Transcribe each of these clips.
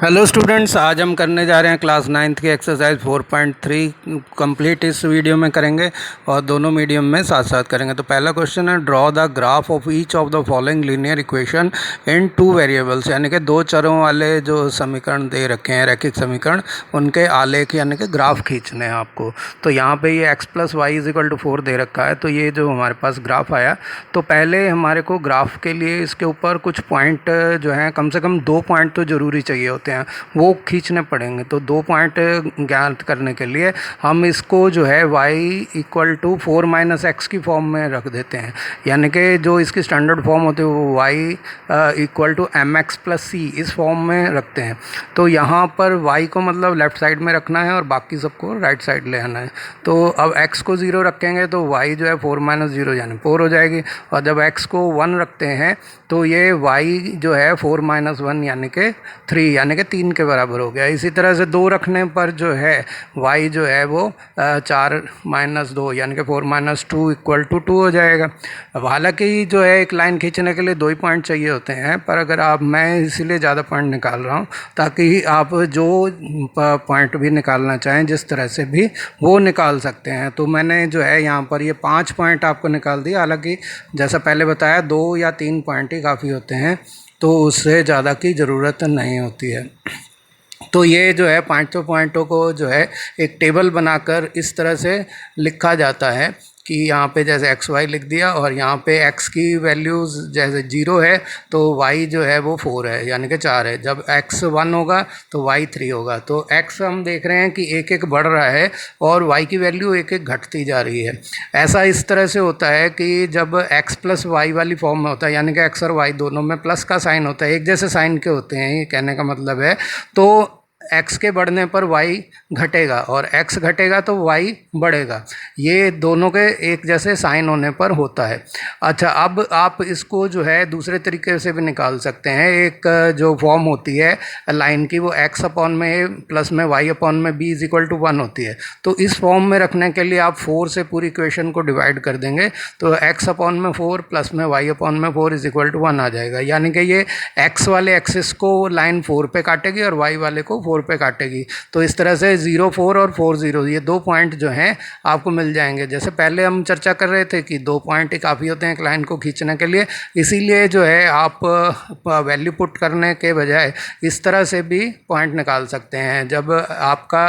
Hello students, आज हम करने जा रहे हैं क्लास 9th की एक्सरसाइज 4.3 कंप्लीट इस वीडियो में करेंगे और दोनों मीडियम में साथ साथ करेंगे। तो पहला क्वेश्चन है, draw the graph of each of the following linear equation in 2 variables, यानी कि 2 चरों वाले जो समीकरण दे रखे हैं, रैखिक समीकरण, उनके आलेख यानी कि ग्राफ खींचने हैं आपको। तो यहाँ पे ये x + y = 4 दे रखा है। तो ये जो हमारे पास ग्राफ आया, तो पहले हमारे को ग्राफ के लिए इसके ऊपर कुछ पॉइंट जो हैं, कम से कम 2 पॉइंट तो ज़रूरी चाहिए होते हैं, वो खींचने पड़ेंगे। तो 2 पॉइंट ज्ञात करने के लिए हम इसको जो है y = 4 - x की फॉर्म में रख देते हैं, यानी कि जो इसकी स्टैंडर्ड फॉर्म होती है वो y = mx + c इस फॉर्म में रखते हैं। तो यहाँ पर y को मतलब लेफ़्ट साइड में रखना है और बाकी सबको राइट साइड ले आना है। तो अब x को 0 रखेंगे तो y जो है 4 - 0 यानी 4 हो जाएगी, और जब x को 1 रखते हैं तो ये y जो है 4 - 1 यानी कि 3 यानी कि 3 के बराबर हो गया। इसी तरह से 2 रखने पर जो है y जो है वो 4 - 2 यानी कि 4 - 2 = 2 हो जाएगा। अब हालांकि जो है एक लाइन खींचने के लिए 2 ही पॉइंट चाहिए होते हैं, पर अगर मैं इसीलिए ज़्यादा पॉइंट निकाल रहा हूँ ताकि आप जो पॉइंट भी निकालना चाहें जिस तरह से भी वो निकाल सकते हैं। तो मैंने जो है यहाँ पर ये 5 पॉइंट आपको निकाल दिया। हालांकि जैसा पहले बताया 2 या 3 पॉइंट ही काफ़ी होते हैं, तो उससे ज़्यादा की ज़रूरत नहीं होती है। तो ये जो है 5 पॉइंटों को जो है एक टेबल बनाकर इस तरह से लिखा जाता है कि यहाँ पे जैसे एक्स वाई लिख दिया, और यहाँ पे x की वैल्यूज़ जैसे 0 है तो y जो है वो 4 है यानी कि 4 है। जब x 1 होगा तो y 3 होगा। तो x हम देख रहे हैं कि एक एक बढ़ रहा है और y की वैल्यू एक एक घटती जा रही है। ऐसा इस तरह से होता है कि जब x + y वाली फॉर्म में होता है, यानी कि x और y दोनों में प्लस का साइन होता है, एक जैसे साइन के होते हैं, ये कहने का मतलब है। तो x के बढ़ने पर y घटेगा और x घटेगा तो y बढ़ेगा, ये दोनों के एक जैसे साइन होने पर होता है। अच्छा, अब आप इसको जो है दूसरे तरीके से भी निकाल सकते हैं। एक जो फॉर्म होती है लाइन की, वो x/a प्लस में y/b = 1 होती है। तो इस फॉर्म में रखने के लिए आप 4 से पूरी इक्वेशन को डिवाइड कर देंगे, तो x/4 प्लस में y/4 = 1 आ जाएगा। यानी कि ये x वाले एक्सिस को लाइन 4 पे काटेगी और y वाले को 4 पे काटेगी। तो इस तरह से 0 4 और 4 0 ये 2 पॉइंट जो हैं आपको मिल जाएंगे। जैसे पहले हम चर्चा कर रहे थे कि 2 पॉइंट ही काफ़ी होते हैं एक लाइन को खींचने के लिए, इसीलिए जो है आप वैल्यू पुट करने के बजाय इस तरह से भी पॉइंट निकाल सकते हैं। जब आपका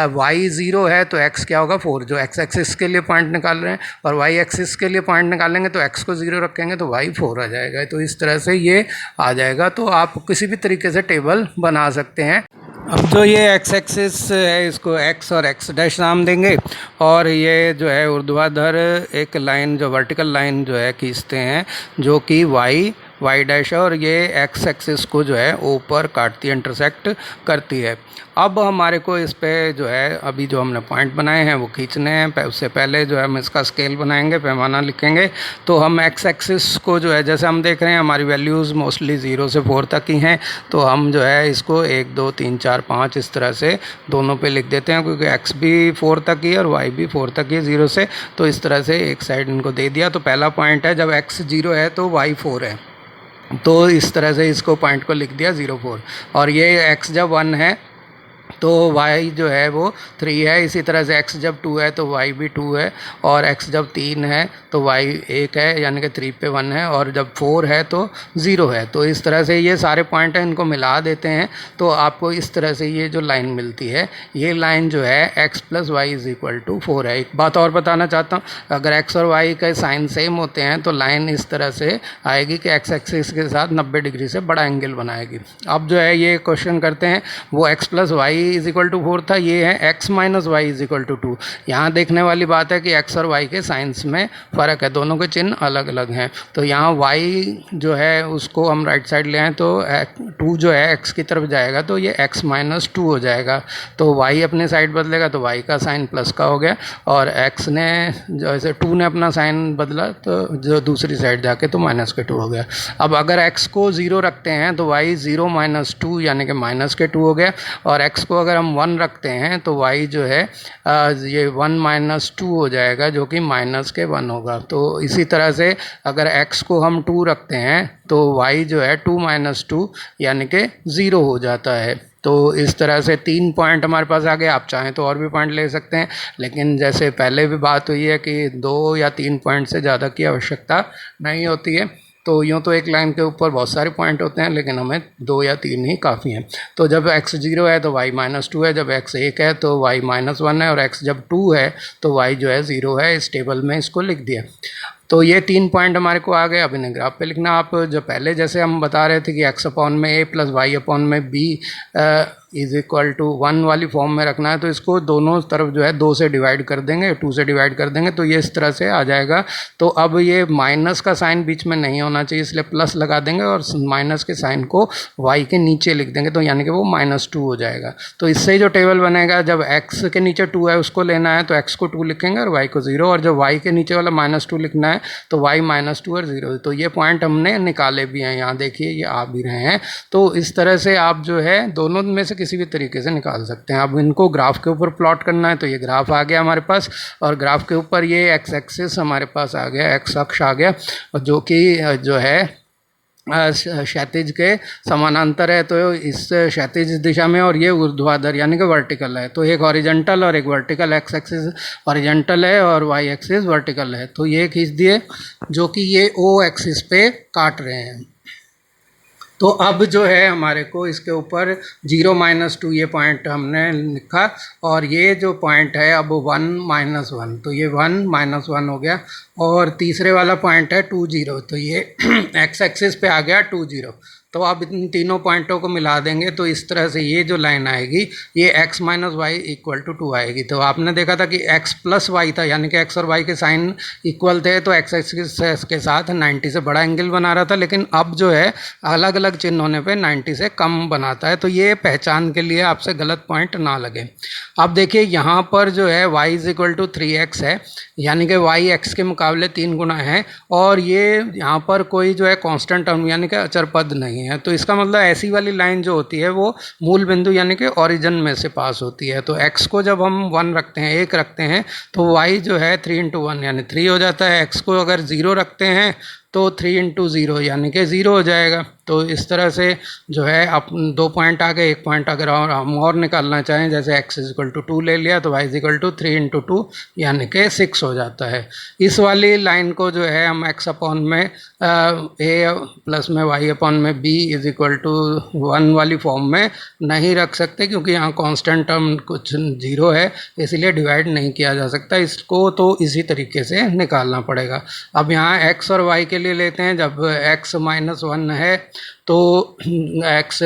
y 0 है तो x क्या होगा 4, जो x एक्सिस के लिए पॉइंट निकाल रहे हैं, और y एक्सिस के लिए पॉइंट निकालेंगे तो x को 0 रखेंगे तो y 4 आ जाएगा। तो इस तरह से ये आ जाएगा। तो आप किसी भी तरीके से टेबल बना सकते हैं। अब जो ये x एक्सिस है इसको x और x' नाम देंगे, और ये जो है ऊर्ध्वाधर एक लाइन जो वर्टिकल लाइन जो है खींचते हैं, जो कि y' है, और ये x एक्सिस को जो है ऊपर काटती है, इंटरसेक्ट करती है। अब हमारे को इस पे जो है अभी जो हमने पॉइंट बनाए हैं वो खींचने हैं। उससे पहले जो है हम इसका स्केल बनाएंगे, पैमाना लिखेंगे। तो हम x एक्सिस को जो है, जैसे हम देख रहे हैं हमारी वैल्यूज़ मोस्टली 0 से 4 तक ही हैं, तो हम जो है इसको 1 2 3 4 5 इस तरह से दोनों पे लिख देते हैं, क्योंकि x भी 4 तक ही और y भी 4 तक ही 0 से। तो इस तरह से एक साइड इनको दे दिया। तो पहला पॉइंट है जब x 0 है तो y 4 है, तो इस तरह से इसको पॉइंट को लिख दिया 0 4। और ये x जब 1 है तो y जो है वो 3 है। इसी तरह से x जब 2 है तो y भी 2 है, और x जब 3 है तो y 1 है, यानी कि 3 पे 1 है, और जब 4 है तो 0 है। तो इस तरह से ये सारे पॉइंट हैं, इनको मिला देते हैं तो आपको इस तरह से ये जो लाइन मिलती है, ये लाइन जो है x + y = 4 है। एक बात और बताना चाहता हूँ, अगर x और y के साइन सेम होते हैं तो लाइन इस तरह से आएगी कि x एक्सिस के साथ 90 डिग्री से बड़ा एंगल बनाएगी। अब जो है ये क्वेश्चन करते हैं, वो x + y = 4 था, ये है x - y = 2। यहाँ देखने वाली बात है कि x और y के साइंस में फ़र्क है, दोनों के चिन्ह अलग अलग हैं। तो यहाँ y जो है उसको हम राइट साइड ले आएँ तो 2 जो है x की तरफ जाएगा तो ये x - 2 हो जाएगा। तो y अपने साइड बदलेगा तो y का साइन प्लस का हो गया, और x ने जैसे 2 ने अपना साइन बदला तो जो दूसरी साइड जाके तो -2 हो गया। अब अगर x को 0 रखते हैं तो y 0 - 2 यानी कि -2 हो गया, और x को अगर हम 1 रखते हैं तो y जो है ये 1 माइनस 2 हो जाएगा, जो कि माइनस के 1 होगा। तो इसी तरह से अगर x को हम 2 रखते हैं तो y जो है 2 माइनस 2 यानी कि 0 हो जाता है। तो इस तरह से 3 पॉइंट हमारे पास आ गए। आप चाहें तो और भी पॉइंट ले सकते हैं, लेकिन जैसे पहले भी बात हुई है कि 2 या 3 पॉइंट से ज़्यादा की आवश्यकता नहीं होती है। तो यूँ तो एक लाइन के ऊपर बहुत सारे पॉइंट होते हैं, लेकिन हमें 2 या 3 ही काफ़ी हैं। तो जब x 0 है तो y माइनस 2 है, जब x 1 है तो y माइनस 1 है, और x जब 2 है तो y जो है 0 है। इस टेबल में इसको लिख दिया। तो ये 3 पॉइंट हमारे को आ गए। अब इन्हें ग्राफ पे लिखना। आप जो पहले जैसे हम बता रहे थे कि x अपॉन में a प्लस y अपॉन में b इज़ इक्वल टू 1 वाली फॉर्म में रखना है, तो इसको दोनों तरफ जो है 2 से डिवाइड कर देंगे, 2 से डिवाइड कर देंगे तो ये इस तरह से आ जाएगा। तो अब ये माइनस का साइन बीच में नहीं होना चाहिए, इसलिए प्लस लगा देंगे और माइनस के साइन को y के नीचे लिख देंगे, तो यानी कि वो -2 हो जाएगा। तो इससे जो टेबल बनेगा, जब x के नीचे 2 है उसको लेना है तो x को 2 लिखेंगे और y को 0, और जब y के नीचे वाला -2 लिखना है तो y -2 और 0। तो ये पॉइंट हमने निकाले भी हैं, यहाँ देखिए ये आ भी रहे हैं। तो इस तरह से आप जो है दोनों में से किसी भी तरीके से निकाल सकते हैं। अब इनको ग्राफ के ऊपर प्लॉट करना है, तो ये ग्राफ आ गया हमारे पास, और ग्राफ के ऊपर ये x एक्सिस हमारे पास आ गया, x अक्ष आ गया, जो कि जो है क्षैतिज के समानांतर है। तो इस क्षैतिज दिशा में, और ये ऊर्ध्वाधर यानी कि वर्टिकल है। तो एक हॉरिजॉन्टल और एक वर्टिकल, एक्स एक्सिस हॉरिजॉन्टल है और वाई एक्सिस वर्टिकल है। तो ये खींच दिए, जो कि ये ओ एक्सिस पे काट रहे हैं। तो अब जो है हमारे को इसके ऊपर 0 माइनस 2 ये पॉइंट हमने लिखा, और ये जो पॉइंट है अब 1 माइनस 1, तो ये 1 माइनस 1 हो गया। और तीसरे वाला पॉइंट है 2 0, तो ये एक्स एक्सिस पे आ गया 2 0। तो अब इन तीनों पॉइंटों को मिला देंगे तो इस तरह से ये जो लाइन आएगी ये x minus y equal to 2 आएगी। तो आपने देखा था कि x प्लस वाई था, यानी कि x और y के साइन इक्वल थे, तो x एक्सिस के साथ 90 से बड़ा एंगल बना रहा था, लेकिन अब जो है अलग अलग चिन्ह होने पे 90 से कम बनाता है। तो ये पहचान के लिए आपसे गलत पॉइंट ना लगे। अब देखिए यहाँ पर जो है y is equal to 3x है, यानी कि y x के मुकाबले 3 गुना है, और ये यहाँ पर कोई जो है कांस्टेंट टर्म यानी कि अचर पद नहीं है। तो इसका मतलब ऐसी वाली लाइन जो होती है वो मूल बिंदु यानी कि ओरिजिन में से पास होती है। तो x को जब हम 1 रखते हैं, 1 रखते हैं, तो y जो है 3 इंटू 1 यानी 3 हो जाता है। x को अगर 0 रखते हैं तो 3 इंटू 0 यानी कि 0 हो जाएगा। तो इस तरह से जो है आप 2 पॉइंट आ गए। एक पॉइंट अगर हम और निकालना चाहें, जैसे x इज इक्वल टू 2 ले लिया तो y is equal to 3 into 2 यानी कि 6 हो जाता है। इस वाली लाइन को जो है हम x अपॉन में a प्लस में y अपॉन में b इज इक्वल टू 1 वाली फॉर्म में नहीं रख सकते, क्योंकि यहाँ कांस्टेंट टर्म कुछ 0 है, इसलिए डिवाइड नहीं किया जा सकता। इसको तो इसी तरीके से निकालना पड़ेगा। अब यहाँ x और y के लिए लेते हैं। जब x माइनस 1 है तो x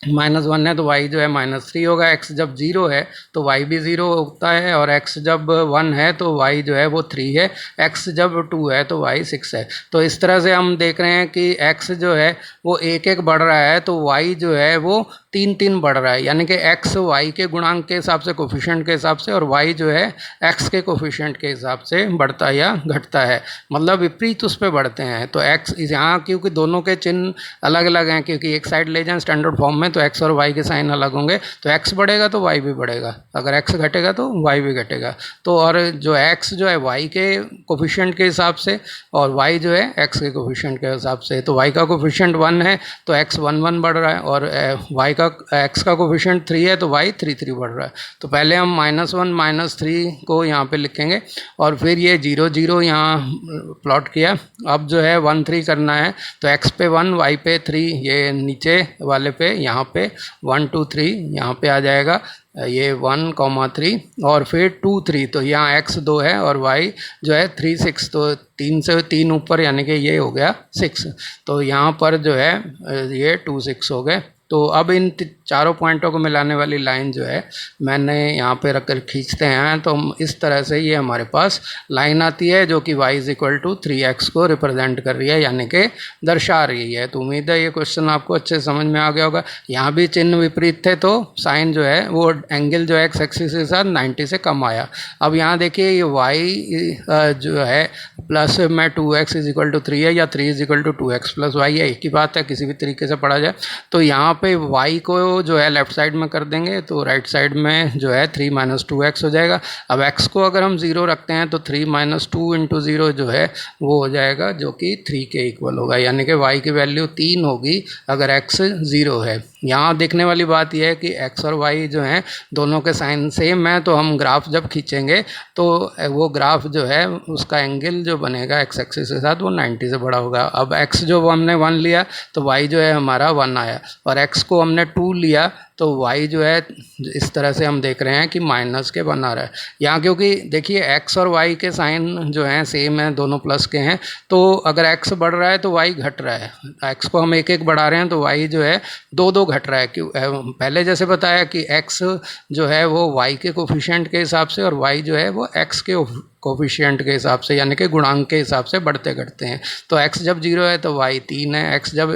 माइनस 1 है तो y जो है -3 होगा। x जब 0 है तो y भी 0 होता है, और x जब 1 है तो y जो है वो 3 है, x जब 2 है तो y 6 है। तो इस तरह से हम देख रहे हैं कि x जो है वो 1 1 बढ़ रहा है, तो y जो है वो 3 3 बढ़ रहा है, यानी कि x y के गुणांक के हिसाब से, कोफिशिएंट के हिसाब से, और y जो है x के कोफिशिएंट के हिसाब से बढ़ता या घटता है, मतलब विपरीत उस पर बढ़ते हैं। तो x यहाँ क्योंकि दोनों के चिन्ह अलग अलग हैं, क्योंकि एक साइड ले जाएं स्टैंडर्ड फॉर्म में तो x और y के साइन अलग होंगे, तो x बढ़ेगा तो y भी बढ़ेगा, अगर x घटेगा तो y भी घटेगा। तो और जो x जो है y के कोफिशिएंट के हिसाब से और y जो है x के कोफिशिएंट के हिसाब से, तो y का कोफिशिएंट 1 है तो x 1 1 बढ़ रहा है, और y का x का कोफिशिएंट 3 है तो y 3 3 बढ़ रहा है। तो पहले हम -1 -3 को यहाँ पे लिखेंगे, और फिर ये 0 0 यहाँ प्लॉट किया। अब जो है 1 3 करना है, तो x पे 1 y पे 3, ये नीचे वाले पे यहाँ पे 1 2 3 यहाँ पे आ जाएगा, ये 1 3 और फिर 2 3, तो यहाँ x 2 है और y जो है 3 6, तो 3 से 3 ऊपर यानी कि ये हो गया 6, तो यहाँ पर जो है ये 2 6 हो गए। तो अब इन चारों पॉइंटों को मिलाने वाली लाइन जो है मैंने यहाँ पे रखकर खींचते हैं, तो इस तरह से ये हमारे पास लाइन आती है जो कि y is equal to 3x को रिप्रेजेंट कर रही है, यानी कि दर्शा रही है। तो उम्मीद है ये क्वेश्चन आपको अच्छे समझ में आ गया होगा। यहाँ भी चिन्ह विपरीत थे तो साइन जो है वो एंगल जो है x एक्सिस के साथ 90 से कम आया। अब यहाँ देखिए ये y जो है प्लस में 2x इज इक्वल टू 3 है, या 3 is equal to 2x plus y है, एक ही बात है, किसी भी तरीके से पढ़ा जाए। तो यहाँ पे y को जो है लेफ़्ट साइड में कर देंगे तो राइट साइड में जो है 3 माइनस 2x हो जाएगा। अब x को अगर हम 0 रखते हैं तो 3 माइनस 2 इंटू 0 जो है वो हो जाएगा, जो कि 3 के इक्वल होगा, यानी कि y की वैल्यू 3 होगी अगर x 0 है। यहाँ देखने वाली बात यह है कि x और y जो हैं दोनों के साइन सेम है, तो हम ग्राफ जब खींचेंगे तो वो ग्राफ जो है उसका एंगल जो बनेगा x एक्सिस के साथ वो 90 से बड़ा होगा। अब x जो हमने 1 लिया तो y जो है हमारा 1 आया, और x को हमने 2 लिया तो y जो है इस तरह से हम देख रहे हैं कि माइनस के 1 आ रहा है यहाँ, क्योंकि देखिए x और y के साइन जो हैं सेम हैं, दोनों प्लस के हैं, तो अगर x बढ़ रहा है तो y घट रहा है। x को हम 1 बढ़ा रहे हैं तो y जो है 2 घट रहा है। क्यों? पहले जैसे बताया कि x जो है वो y के कोफिशिएंट के हिसाब से और y जो है वो x के कोफिशिएंट के हिसाब से, यानी कि गुणांक के हिसाब से बढ़ते घटते हैं। तो x जब 0 है तो y 3 है, x जब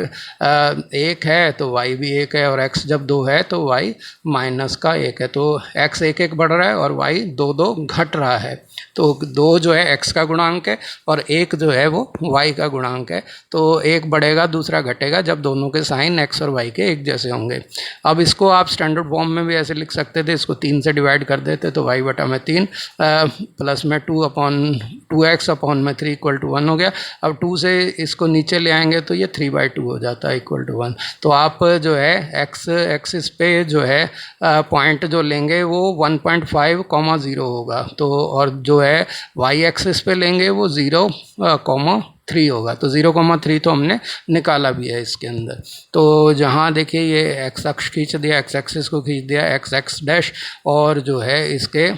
1 है तो y भी 1 है, और x जब 2 है तो y माइनस का 1 है। तो x 1 बढ़ रहा है और y 2 घट रहा है। तो 2 जो है x का गुणांक है और 1 जो है वो y का गुणांक है। तो एक बढ़ेगा दूसरा घटेगा जब दोनों के साइन x और y के एक जैसे होंगे। अब इसको आप स्टैंडर्ड फॉर्म में भी ऐसे लिख सकते थे, इसको 3 से डिवाइड कर देते तो y बटा में 3 प्लस में 2x अपॉन में 3 इक्वल टू 1 हो गया। अब 2 से इसको नीचे ले आएंगे तो ये 3/2 हो जाता है इक्वल टू 1। तो आप जो है x एक्सिस पे जो है पॉइंट जो लेंगे वो 1.5, 0 होगा। तो और जो है y एक्सिस पे लेंगे वो 0,3 होगा। तो 0,3 तो हमने निकाला भी है इसके अंदर। तो जहाँ देखिए ये x अक्ष खींच दिया, x एक्सिस को खींच दिया, x डैश, और जो है इसके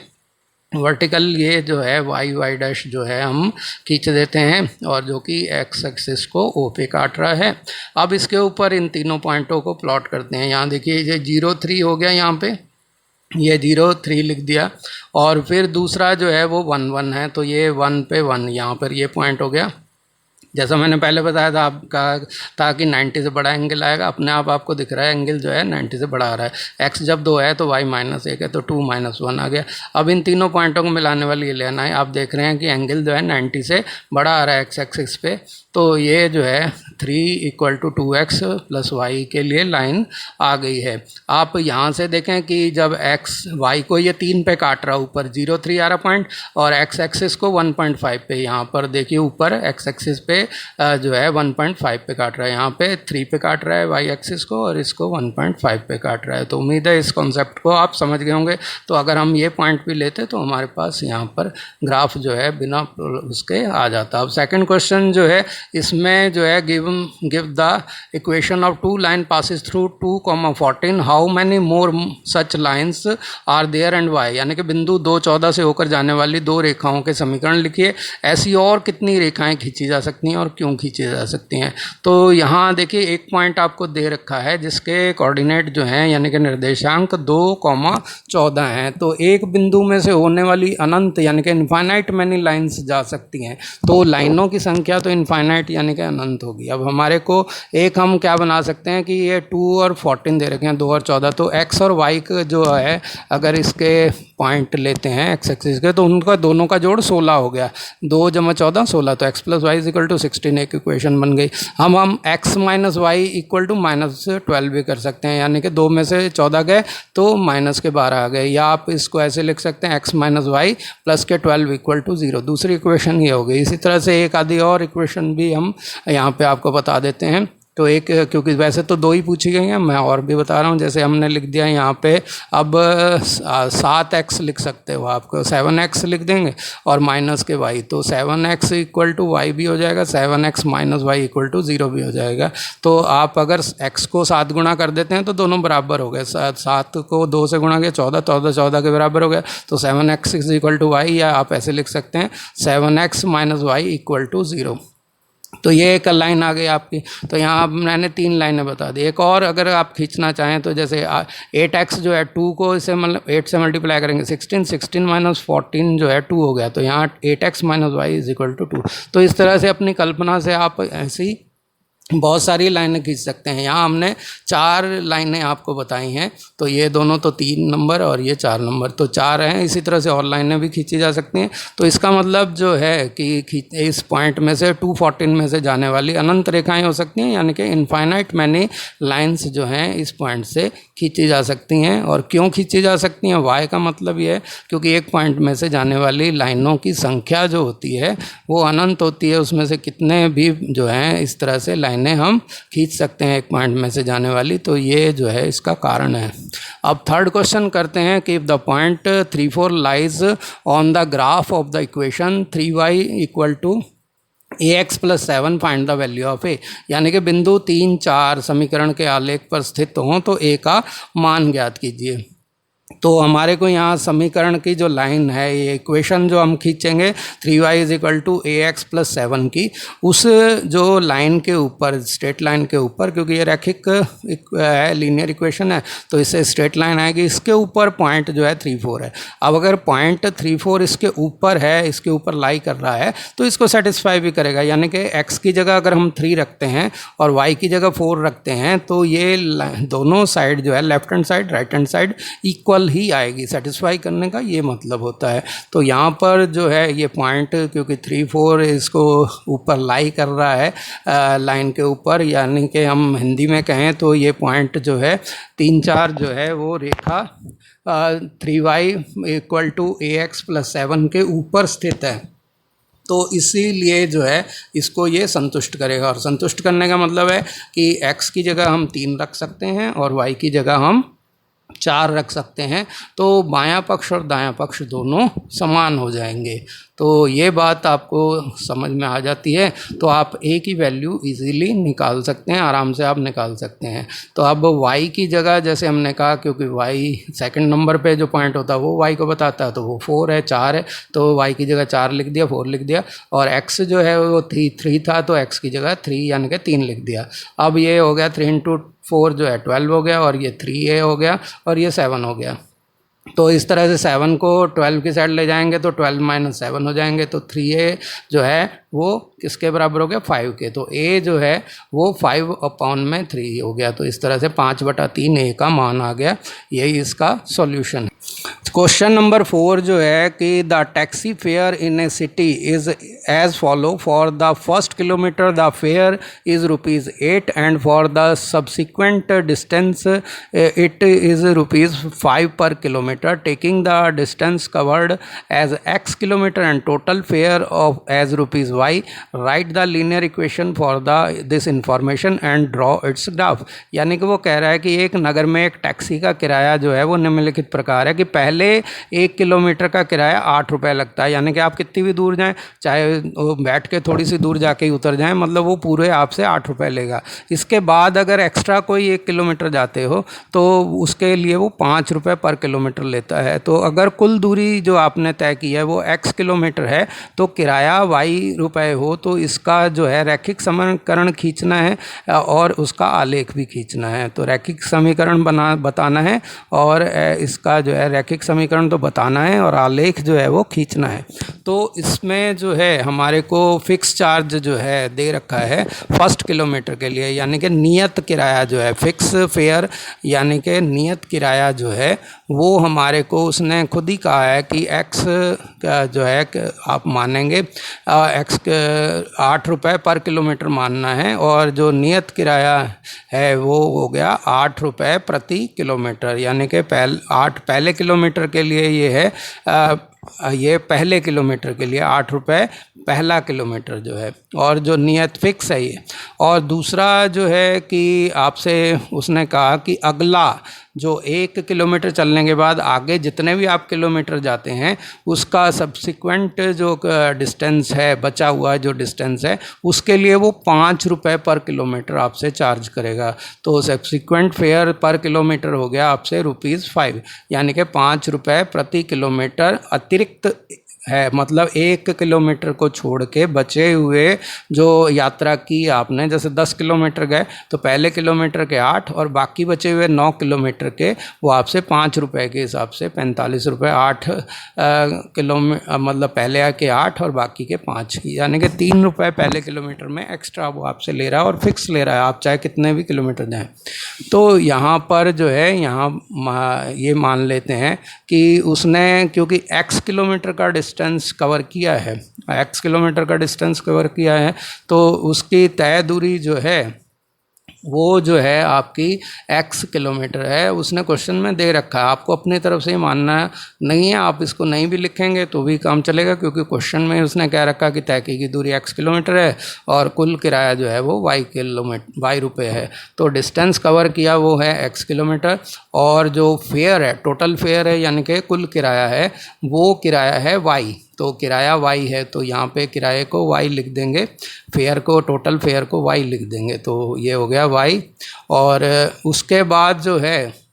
वर्टिकल ये जो है y डैश जो है हम खींच देते हैं, और जो कि x एक्सिस को O पे काट रहा है। अब इसके ऊपर इन तीनों पॉइंटों को प्लॉट करते हैं। यहाँ देखिए ये 0,3 हो गया, यहाँ पे ये 0,3 लिख दिया, और फिर दूसरा जो है वो 1,1 है, तो ये 1 पे 1 यहाँ पर ये पॉइंट हो गया। जैसा मैंने पहले बताया था आपका था कि 90 से बड़ा एंगल आएगा, अपने आप आपको दिख रहा है एंगल जो है 90 से बड़ा आ रहा है। x जब 2 है तो y माइनस 1 है, तो 2 माइनस 1 आ गया। अब इन तीनों पॉइंटों को मिलाने वाली ये लेना है। आप देख रहे हैं कि एंगल जो है 90 से बड़ा आ रहा है x एक्सिस पे, तो ये जो है 3 equal to 2x plus y के लिए लाइन आ गई है। आप यहाँ से देखें कि जब y को ये 3 पे काट रहा है, ऊपर 0,3 आ रहा पॉइंट, और x एक्सिस को 1.5 पे, यहाँ पर देखिए ऊपर x एक्सिस पे जो है 1.5 पे काट रहा है, यहाँ पे 3 पे काट रहा है y एक्सिस को, और इसको 1.5 पे काट रहा है। तो उम्मीद है इस कॉन्सेप्ट को आप समझ गए होंगे। तो अगर हम ये पॉइंट भी लेते तो हमारे पास यहाँ पर ग्राफ जो है बिना उसके आ जाता। अब सेकंड क्वेश्चन जो है इसमें जो है give the equation of 2 line passes through 2,14 how many more such lines are there and y, यानी कि बिंदु 2,14 से होकर जाने वाली 2 रेखाओं के समीकरण लिखिए। ऐसी और कितनी रेखाएं खींची जा सकती हैं और क्यों खींची जा सकती हैं। तो यहाँ देखिए एक पॉइंट आपको दे रखा है जिसके कोऑर्डिनेट जो हैं यानी कि निर्देशांक 2,14 हैं। तो एक बिंदु में से होने वाली अनंत यानी कि इनफाइनाइट मैनी लाइन्स जा सकती हैं। तो लाइनों की संख्या तो इनफाइनाइट यानी कि अनंत होगी। अब हमारे को एक हम क्या बना सकते हैं कि ये 2 और 14 दे रखे हैं, 2 और 14, तो x और y का जो है अगर इसके पॉइंट लेते हैं x एक्सिस के, तो उनका दोनों का जोड़ 16 हो गया। 2 जमा 14 16, तो x plus y equal to 16 एक इक्वेशन बन गई। हम x minus y equal to -12 भी कर सकते हैं, यानी कि 2 में से 14 गए तो माइनस के 12 आ गए। या आप इसको ऐसे लिख सकते हैं x माइनस वाई प्लस के 12 इक्वल टू 0। दूसरी इक्वेशन ये हो गई। इसी तरह से एक आधी और इक्वेशन भी हम यहाँ पे आपको बता देते हैं। तो एक, क्योंकि वैसे तो 2 ही पूछी गई हैं, मैं और भी बता रहा हूँ। जैसे हमने लिख दिया यहाँ पे, अब 7x लिख सकते हो, आपको 7x लिख देंगे और माइनस के y, तो 7x इक्वल टू वाई भी हो जाएगा, 7x minus y equal to 0 भी हो जाएगा। तो आप अगर x को 7 गुणा कर देते हैं तो दोनों बराबर हो गए। 7 को 2 से गुणा किया 14 के बराबर हो गया, तो 7x इक्वल टू वाई, या आप ऐसे लिख सकते हैं 7x minus y equal to 0। तो ये एक लाइन आ गई आपकी। तो यहाँ मैंने 3 लाइनें बता दी। एक और अगर आप खींचना चाहें तो जैसे 8x जो है 2 को इसे मतलब 8 से मल्टीप्लाई करेंगे 16 माइनस 14 जो है 2 हो गया, तो यहाँ 8x minus y is equal to 2। तो इस तरह से अपनी कल्पना से आप ऐसी बहुत सारी लाइनें खींच सकते हैं। यहाँ हमने 4 लाइनें आपको बताई हैं, तो ये दोनों तो 3 नंबर और ये 4 नंबर, तो 4 हैं। इसी तरह से और लाइनें भी खींची जा सकती हैं। तो इसका मतलब जो है कि इस पॉइंट में से 214 में से जाने वाली अनंत रेखाएं हो सकती हैं, यानी कि इनफाइनाइट मैनी लाइन्स जो हैं इस पॉइंट से खींची जा सकती हैं। और क्यों खींची जा सकती हैं, वाई का मतलब ये है क्योंकि एक पॉइंट में से जाने वाली लाइनों की संख्या जो होती है वो अनंत होती है। उसमें से कितने भी जो हैं इस तरह से लाइनें हम खींच सकते हैं एक पॉइंट में से जाने वाली, तो ये जो है इसका कारण है। अब थर्ड क्वेश्चन करते हैं कि if the point 3,4 lies on the graph of the equation 3y equal to ax + 7 find the value of A, यानी कि बिंदु 3, 4 समीकरण के आलेख पर स्थित हों तो ए का मान ज्ञात कीजिए। तो हमारे को यहाँ समीकरण की जो लाइन है, ये इक्वेशन जो हम खींचेंगे 3y = ax + 7 की, उस जो लाइन के ऊपर, स्ट्रेट लाइन के ऊपर, क्योंकि ये रैखिक है, लीनियर इक्वेशन है, तो इससे स्ट्रेट लाइन आएगी। इसके ऊपर पॉइंट जो है 3,4 है। अब अगर पॉइंट 3,4 इसके ऊपर है, इसके ऊपर लाई कर रहा है, तो इसको सेटिस्फाई भी करेगा। यानी कि x की जगह अगर हम 3 रखते हैं और y की जगह 4 रखते हैं, तो ये दोनों साइड जो है, left hand side, right hand side, equal ही आएगी। सेटिस्फाई करने का ये मतलब होता है। तो यहाँ पर जो है ये पॉइंट, क्योंकि 3,4 इसको ऊपर लाई कर रहा है लाइन के ऊपर, यानी कि हम हिंदी में कहें तो ये पॉइंट जो है 3, 4 जो है वो रेखा 3y = ax + 7 के ऊपर स्थित है। तो इसीलिए जो है इसको ये संतुष्ट करेगा। और संतुष्ट करने का मतलब है कि x की जगह हम 3 रख सकते हैं और y की जगह हम 4 रख सकते हैं, तो बायां पक्ष और दायां पक्ष दोनों समान हो जाएंगे। तो ये बात आपको समझ में आ जाती है, तो आप a की वैल्यू इजीली निकाल सकते हैं, आराम से आप निकाल सकते हैं। तो अब y की जगह, जैसे हमने कहा, क्योंकि y सेकंड नंबर पे जो पॉइंट होता है वो y को बताता है, तो वो 4 है, 4 है, तो y की जगह 4 लिख दिया, 4 लिख दिया। और x जो है वो 3 था, तो x की जगह 3 यानी कि 3 लिख दिया। अब ये हो गया 3 × 4 जो है 12 हो गया, और ये 3a हो गया, और ये 7 हो गया। तो इस तरह से 7 को 12 की साइड ले जाएंगे तो 12 - 7 हो जाएंगे, तो 3a जो है वो किसके बराबर हो गया, 5 के। तो a जो है वो 5/3 हो गया। तो इस तरह से 5/3 a का मान आ गया। यही इसका सॉल्यूशन है। क्वेश्चन नंबर 4 जो है कि the taxi fare in a city is as follow. For the first kilometre the fare is ₹8 and for the subsequent distance it is ₹5 per kilometre. Taking the distance covered as x kilometre and total fare of as ₹y, write the linear equation for the this information and draw its graph. यानी कि वो कह रहा है कि एक नगर में एक टैक्सी का किराया जो है वो निम्नलिखित प्रकार है कि पहले 1 किलोमीटर का किराया ₹8 लगता है, यानी कि आप कितनी भी दूर जाएं, चाहे बैठ के थोड़ी सी दूर जाके ही उतर जाएं, मतलब वो पूरे आपसे ₹8 लेगा। इसके बाद अगर एक्स्ट्रा कोई 1 किलोमीटर जाते हो तो उसके लिए वो ₹5 पर किलोमीटर लेता है। तो अगर कुल दूरी जो आपने तय की है वो x किलोमीटर है, तो किराया ₹y हो, तो इसका जो है रैखिक समीकरण खींचना है और उसका आलेख भी खींचना है। तो रैखिक समीकरण बताना है, और इसका जो है रैखिक समीकरण तो बताना है और आलेख जो है वो खींचना है। तो इसमें जो है हमारे को फिक्स चार्ज जो है दे रखा है फर्स्ट किलोमीटर के लिए, यानी कि नियत किराया जो है, फिक्स फेयर यानी कि नियत किराया जो है वो हमारे को उसने खुद ही कहा है कि x का जो है आप मानेंगे x ₹8 पर किलोमीटर मानना है, और जो नियत किराया है वो हो गया ₹8 प्रति किलोमीटर। यानी कि पहले किलोमीटर के लिए ये है, ये पहले किलोमीटर के लिए ₹8 पहला किलोमीटर जो है, और जो नियत फिक्स है ये। और दूसरा जो है कि आपसे उसने कहा कि अगला जो 1 किलोमीटर चलने के बाद आगे जितने भी आप किलोमीटर जाते हैं उसका सब्सिक्वेंट जो डिस्टेंस है, बचा हुआ जो डिस्टेंस है, उसके लिए वो ₹5 पर किलोमीटर आपसे चार्ज करेगा। तो सब्सिक्वेंट फेयर पर किलोमीटर हो गया आपसे ₹5, यानी कि ₹5 प्रति किलोमीटर अतिरिक्त है, मतलब 1 किलोमीटर को छोड़ के बचे हुए जो यात्रा की आपने, जैसे 10 किलोमीटर गए तो पहले किलोमीटर के 8 और बाकी बचे हुए 9 किलोमीटर के वो आपसे 5 रुपये के हिसाब से 45 रुपये 8 किलोमीटर, मतलब पहले के 8 और बाकी के 5, यानी कि 3 रुपये पहले किलोमीटर में एक्स्ट्रा वो आपसे ले रहा है और फिक्स ले रहा है, आप चाहे कितने भी किलोमीटर जाएँ। तो यहाँ पर जो है यहाँ ये मान लेते हैं कि उसने क्योंकि x किलोमीटर का डिस्टेंस कवर किया है, x किलोमीटर का डिस्टेंस कवर किया है, तो उसकी तय दूरी जो है वो जो है आपकी x किलोमीटर है, उसने क्वेश्चन में दे रखा है। आपको अपनी तरफ से ही मानना नहीं है, आप इसको नहीं भी लिखेंगे तो भी काम चलेगा, क्योंकि क्वेश्चन में उसने कह रखा कि तय की दूरी x किलोमीटर है और कुल किराया जो है वो y रुपये है। तो डिस्टेंस कवर किया वो है x किलोमीटर, और जो फेयर है, टोटल फेयर है यानी कि कुल किराया है, वो किराया है y। तो किराया y है, तो यहाँ पे किराए को y लिख देंगे, फेयर को, टोटल फेयर को y लिख देंगे। तो ये हो गया y। और उसके बाद जो है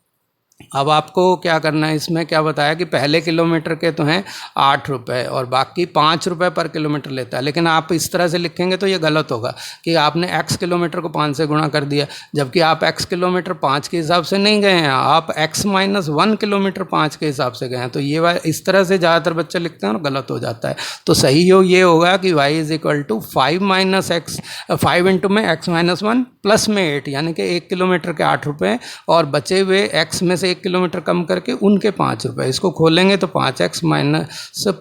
अब आपको क्या करना है, इसमें क्या बताया कि पहले किलोमीटर के तो हैं 8 रुपये और बाकी 5 रुपये पर किलोमीटर लेता है। लेकिन आप इस तरह से लिखेंगे तो ये गलत होगा कि आपने x किलोमीटर को 5 से गुणा कर दिया, जबकि आप x किलोमीटर 5 के हिसाब से नहीं गए हैं, आप x-1 किलोमीटर 5 के हिसाब से गए हैं। तो ये इस तरह से ज़्यादातर बच्चे लिखते हैं और गलत हो जाता है। तो सही हो ये होगा कि y = 5 इंटू में x-1 प्लस में 8, यानी कि 1 किलोमीटर के 8 रुपये और बचे हुए x में से 1 किलोमीटर कम करके उनके 5 रुपये। इसको खोलेंगे तो 5x -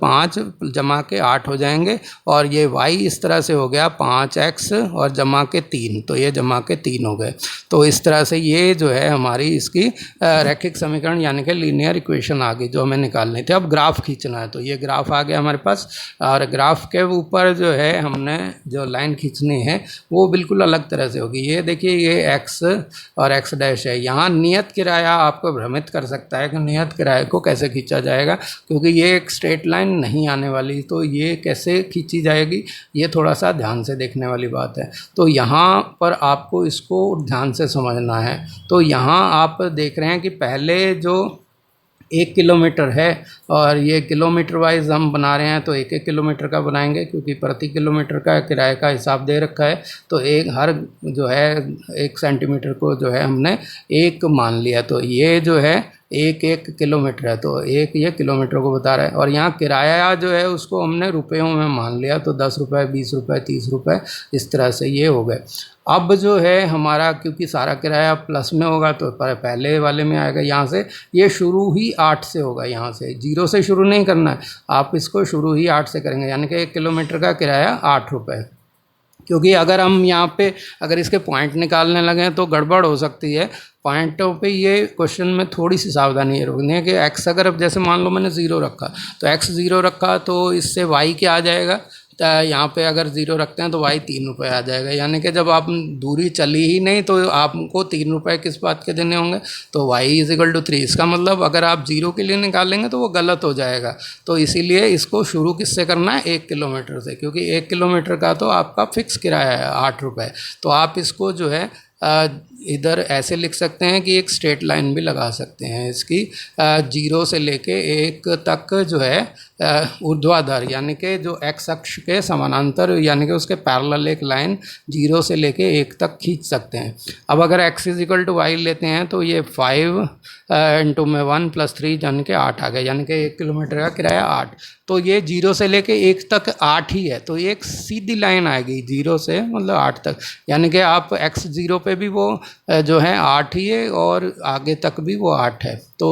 5 जमा के 8 हो जाएंगे, और ये y इस तरह से हो गया 5x और जमा के 3, तो ये जमा के 3 हो गए। तो इस तरह से ये जो है हमारी इसकी रैखिक समीकरण यानी कि लीनियर इक्वेशन आ गई जो हमें निकालनी थी। अब ग्राफ खींचना है, तो ये ग्राफ आ गया हमारे पास, और ग्राफ के ऊपर जो है हमने जो लाइन खींचनी है वो बिल्कुल अलग तरह से होगी। ये देखिए, ये x और x डैश है। यहाँ नियत किराया आपको भ्रमित कर सकता है कि नियत किराए को कैसे खींचा जाएगा, क्योंकि ये एक स्ट्रेट लाइन नहीं आने वाली, तो ये कैसे खींची जाएगी ये थोड़ा सा ध्यान से देखने वाली बात है। तो यहाँ पर आपको इसको ध्यान से समझना है। तो यहाँ आप देख रहे हैं कि पहले जो 1 किलोमीटर है और ये किलोमीटर वाइज हम बना रहे हैं, तो 1-1 किलोमीटर का बनाएंगे, क्योंकि प्रति किलोमीटर का किराए का हिसाब दे रखा है। तो एक हर जो है 1 सेंटीमीटर को जो है हमने 1 मान लिया, तो ये जो है 1 किलोमीटर है, तो 1 ये किलोमीटर को बता रहा है। और यहाँ किराया जो है उसको हमने रुपयों में मान लिया, तो 10 रुपये, 20 रुपये, 30 रुपये, इस तरह से ये हो गए। अब जो है हमारा, क्योंकि सारा किराया प्लस में होगा तो पहले वाले में आएगा। यहाँ से ये शुरू ही 8 से होगा, यहाँ से 0 से शुरू नहीं करना है, आप इसको शुरू ही 8 से करेंगे, यानी कि 1 किलोमीटर का किराया 8 रुपये। क्योंकि अगर हम यहाँ पे अगर इसके पॉइंट निकालने लगे तो गड़बड़ हो सकती है। पॉइंटों पे ये क्वेश्चन में थोड़ी सी सावधानी रखनी है कि x अगर, अब जैसे मान लो मैंने 0 रखा, तो x 0 रखा तो इससे y क्या आ जाएगा, यहाँ पे अगर 0 रखते हैं तो y 3 रुपये आ जाएगा। यानी कि जब आप दूरी चली ही नहीं तो आपको 3 रुपये किस बात के देने होंगे, तो y = 3। इसका मतलब अगर आप 0 के लिए निकालेंगे तो वो गलत हो जाएगा। तो इसीलिए इसको शुरू किससे करना है, 1 किलोमीटर से, क्योंकि 1 किलोमीटर का तो आपका फिक्स किराया है 8 रुपये। तो आप इसको जो है इधर ऐसे लिख सकते हैं कि एक स्ट्रेट लाइन भी लगा सकते हैं इसकी, 0 से लेके 1 तक जो है ऊर्ध्वाधर, यानी कि जो x अक्ष के समानांतर, यानी कि उसके पैरेलल एक लाइन 0 से लेके 1 तक खींच सकते हैं। अब अगर x = y लेते हैं तो ये 5 इंटू में 1 + 3 यानी कि 8 आ गया, यानी कि 1 किलोमीटर का किराया 8। तो ये 0 से लेके 1 तक 8 ही है, तो ये एक सीधी लाइन आएगी 0 से मतलब 8 तक, यानी कि आप x 0 पे भी वो जो है 8 ही है और आगे तक भी वो 8 है। तो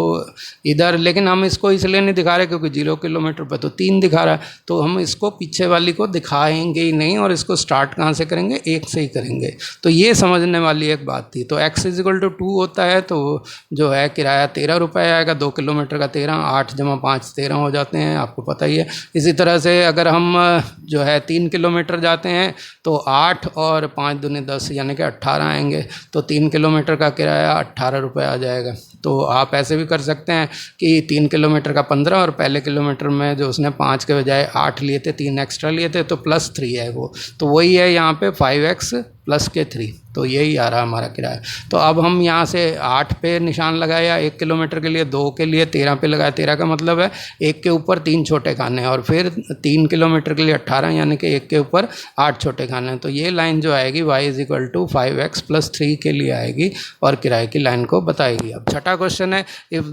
इधर, लेकिन हम इसको इसलिए नहीं दिखा रहे क्योंकि 0 किलोमीटर पर तो 3 दिखा रहा है, तो हम इसको पीछे वाली को दिखाएंगे ही नहीं, और इसको स्टार्ट कहाँ से करेंगे, 1 से ही करेंगे। तो ये समझने वाली एक बात थी। तो x = 2 होता है, तो जो है किराया 13 रुपये आएगा, 2 किलोमीटर का 13, 8 + 5 13 हो जाते हैं, आपको पता ही है। इसी तरह से अगर हम जो है 3 किलोमीटर जाते हैं तो 8 और 5 दूनी 10 यानी कि 18 आएंगे, तो 3 किलोमीटर का किराया 18 रुपये आ जाएगा। तो आप ऐसे भी कर सकते हैं कि 3 किलोमीटर का 15 और पहले किलोमीटर में जो उसने 5 के बजाय 8 लिए थे, 3 एक्स्ट्रा लिए थे, तो +3 है वो, तो वही है यहाँ पे 5x + 3। तो यही आ रहा हमारा किराया। तो अब हम यहाँ से 8 पे निशान लगाया 1 किलोमीटर के लिए, 2 के लिए 13 पे लगाया। 13 का मतलब है 1 के ऊपर 3 छोटे खाने, और फिर 3 किलोमीटर के लिए 18, यानी कि 1 के ऊपर 8 छोटे खाने। तो ये लाइन जो आएगी y = 5x + 3 के लिए आएगी और किराए की लाइन को बताएगी। अब छठा क्वेश्चन है, if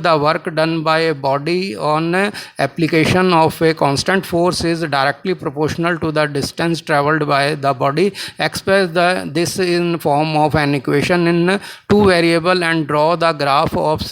the work done by a body on application of a constant force is directly proportional to the distance travelled by the body, express this in form of an equation in 2 variable and draw the graph of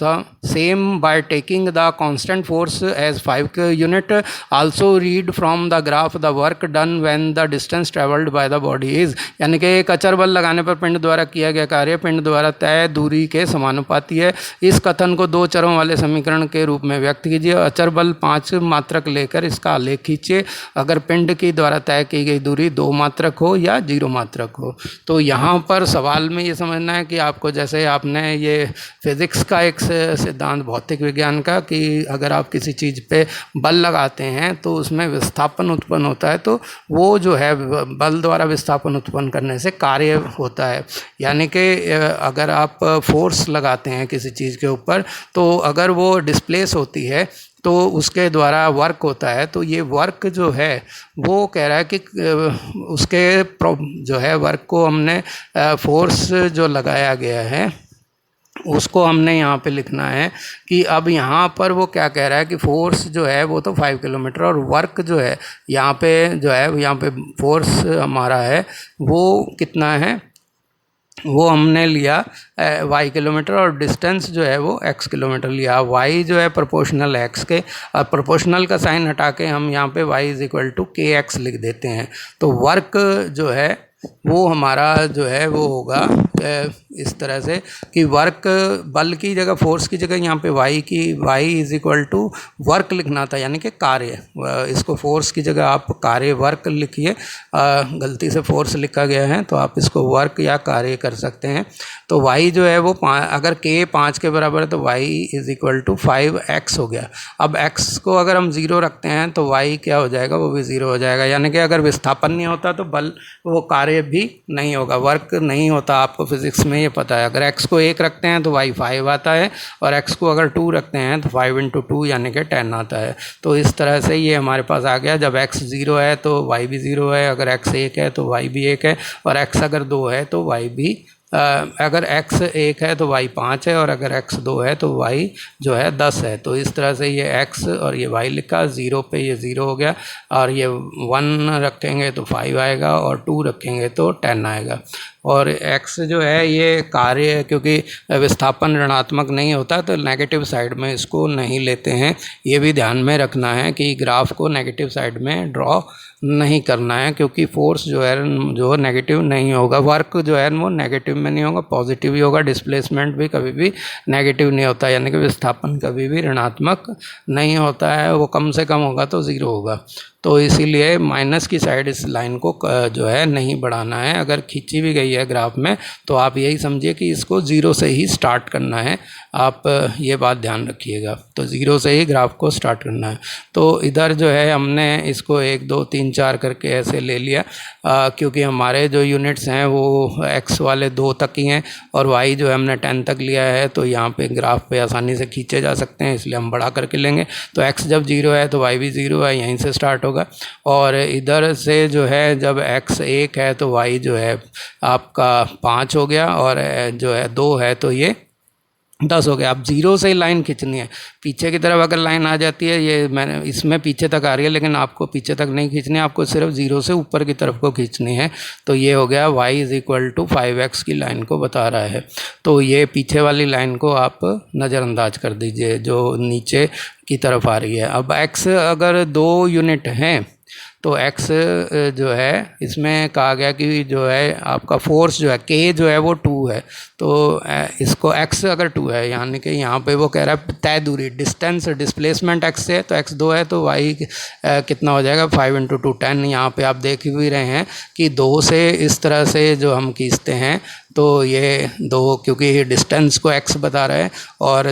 same by taking the constant force as 5 unit. Also read from the graph the work done when the distance traveled by the body is। यानी कि एक अचर बल लगाने पर पिंड द्वारा किया गया कार्य पिंड द्वारा तय दूरी के समानुपाती है। इस कथन को 2 चरों वाले समीकरण के रूप में व्यक्त कीजिए। अचर बल 5 मात्रक लेकर इसका आलेख खींचिए अगर पिंड की द्वारा तय की गई दूरी 2 मात्रक हो या 0 मात्रक हो। तो यहाँ पर सवाल में ये समझना है कि आपको, जैसे आपने ये फिज़िक्स का एक सिद्धांत भौतिक विज्ञान का, कि अगर आप किसी चीज़ पे बल लगाते हैं तो उसमें विस्थापन उत्पन्न होता है, तो वो जो है बल द्वारा विस्थापन उत्पन्न करने से कार्य होता है। यानी कि अगर आप फोर्स लगाते हैं किसी चीज़ के ऊपर, तो अगर वो डिस्प्लेस होती है तो उसके द्वारा वर्क होता है। तो ये वर्क जो है वो कह रहा है कि उसके जो है वर्क को हमने फोर्स जो लगाया गया है उसको हमने यहाँ पे लिखना है कि अब यहाँ पर वो क्या कह रहा है कि फोर्स जो है वो तो 5 किलोमीटर, और वर्क जो है यहाँ पे जो है यहाँ पे फोर्स हमारा है वो कितना है, वो हमने लिया y किलोमीटर, और डिस्टेंस जो है वो x किलोमीटर लिया। y जो है प्रोपोर्शनल x के, प्रोपोर्शनल का साइन हटा के हम यहाँ पे y = kx लिख देते हैं। तो वर्क जो है वो हमारा जो है वो होगा इस तरह से कि वर्क, बल की जगह फोर्स की जगह यहाँ पे y = वर्क लिखना था, यानी कि कार्य। इसको फोर्स की जगह आप कार्य वर्क लिखिए, गलती से फोर्स लिखा गया है तो आप इसको वर्क या कार्य कर सकते हैं। तो y जो है वो अगर k 5 के बराबर है तो y = 5x हो गया। अब x को अगर हम 0 रखते हैं तो y क्या हो जाएगा, वो भी 0 हो जाएगा। यानी कि अगर विस्थापन नहीं होता तो बल, वो कार्य भी नहीं होगा, वर्क नहीं होता। आपको फिजिक्स में ये पता है। अगर x को 1 रखते हैं तो y 5 आता है, और x को अगर 2 रखते हैं तो 5 × 2 यानी कि 10 आता है। तो इस तरह से ये हमारे पास आ गया। जब x 0 है तो y भी 0 है, अगर x 1 है तो y भी 1 है, और x अगर 2 है तो y भी, अगर x 1 है तो y 5 है, और अगर x 2 है तो y जो है 10 है। तो इस तरह से ये x और ये y लिखा, 0 पे ये 0 हो गया, और ये 1 रखेंगे तो 5 आएगा, और 2 रखेंगे तो 10 आएगा। और x जो है ये कार्य है, क्योंकि विस्थापन ऋणात्मक नहीं होता तो नेगेटिव साइड में इसको नहीं लेते हैं। ये भी ध्यान में रखना है कि ग्राफ को नेगेटिव साइड में ड्रॉ नहीं करना है, क्योंकि फोर्स जो है जो नेगेटिव नहीं होगा, वर्क जो है वो नेगेटिव में नहीं होगा, पॉजिटिव ही होगा। डिस्प्लेसमेंट भी कभी भी नेगेटिव नहीं होता, यानी कि विस्थापन कभी भी ऋणात्मक नहीं होता है, वो कम से कम होगा तो 0 होगा। तो इसीलिए माइनस की साइड इस लाइन को जो है नहीं बढ़ाना है। अगर खींची भी गई है ग्राफ में तो आप यही समझिए कि इसको 0 से ही स्टार्ट करना है, आप ये बात ध्यान रखिएगा। तो 0 से ही ग्राफ को स्टार्ट करना है। तो इधर जो है हमने इसको 1 2 3 4 करके ऐसे ले लिया, क्योंकि हमारे जो यूनिट्स हैं वो x वाले 2 तक ही हैं, और y जो है हमने 10 तक लिया है। तो यहाँ पे ग्राफ पे आसानी से खींचे जा सकते हैं, इसलिए हम बढ़ा करके लेंगे। तो x जब 0 है तो y भी 0 है, यहीं से स्टार्ट होगा। और इधर से जो है जब x 1 है तो y जो है आपका 5 हो गया, और जो है 2 है तो ये 10 हो गया। अब 0 से ही लाइन खींचनी है। पीछे की तरफ अगर लाइन आ जाती है, ये मैंने इसमें पीछे तक आ रही है, लेकिन आपको पीछे तक नहीं खींचनी है, आपको सिर्फ 0 से ऊपर की तरफ को खींचनी है। तो ये हो गया y = 5x की लाइन को बता रहा है। तो ये पीछे वाली लाइन को आप नज़रअंदाज कर दीजिए जो नीचे की तरफ आ रही है। अब x अगर 2 यूनिट हैं तो x जो है इसमें कहा गया कि जो है आपका फोर्स जो है k जो है वो 2 है। तो इसको x अगर 2 है, यानी कि यहाँ पे वो कह रहा है तय दूरी, डिस्टेंस, डिस्प्लेसमेंट x से है, तो x 2 है तो y कितना हो जाएगा, 5 × 2 10। यहाँ पे आप देख भी रहे हैं कि 2 से इस तरह से जो हम खींचते हैं तो ये दो, क्योंकि डिस्टेंस को x बता रहा है और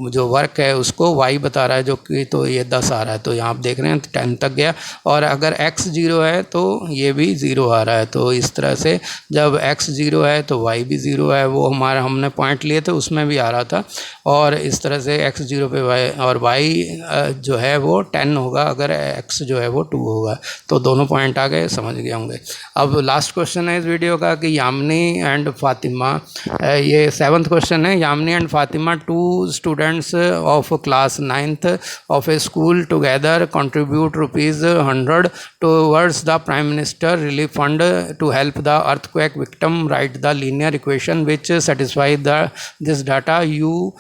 जो वर्क है उसको y बता रहा है, जो कि तो ये 10 आ रहा है। तो यहाँ आप देख रहे हैं 10 तक गया, और अगर x 0 है तो ये भी 0 आ रहा है। तो इस तरह से जब x 0 है तो y भी 0 है, वो हमारा हमने पॉइंट लिए थे उसमें भी आ रहा था। और इस तरह से x 0 पे y और y जो है वो 10 होगा अगर x जो है वो 2 होगा। तो दोनों पॉइंट आ गए, समझ गए होंगे। अब लास्ट क्वेश्चन है इस वीडियो का कि यामिनी एंड फातिमा, ये 7th क्वेश्चन है। Yamini and Fatima, 2 students of class 9th of a school together contribute ₹100 towards the prime minister relief fund to help the earthquake victim. Write the linear equation which satisfy this data. You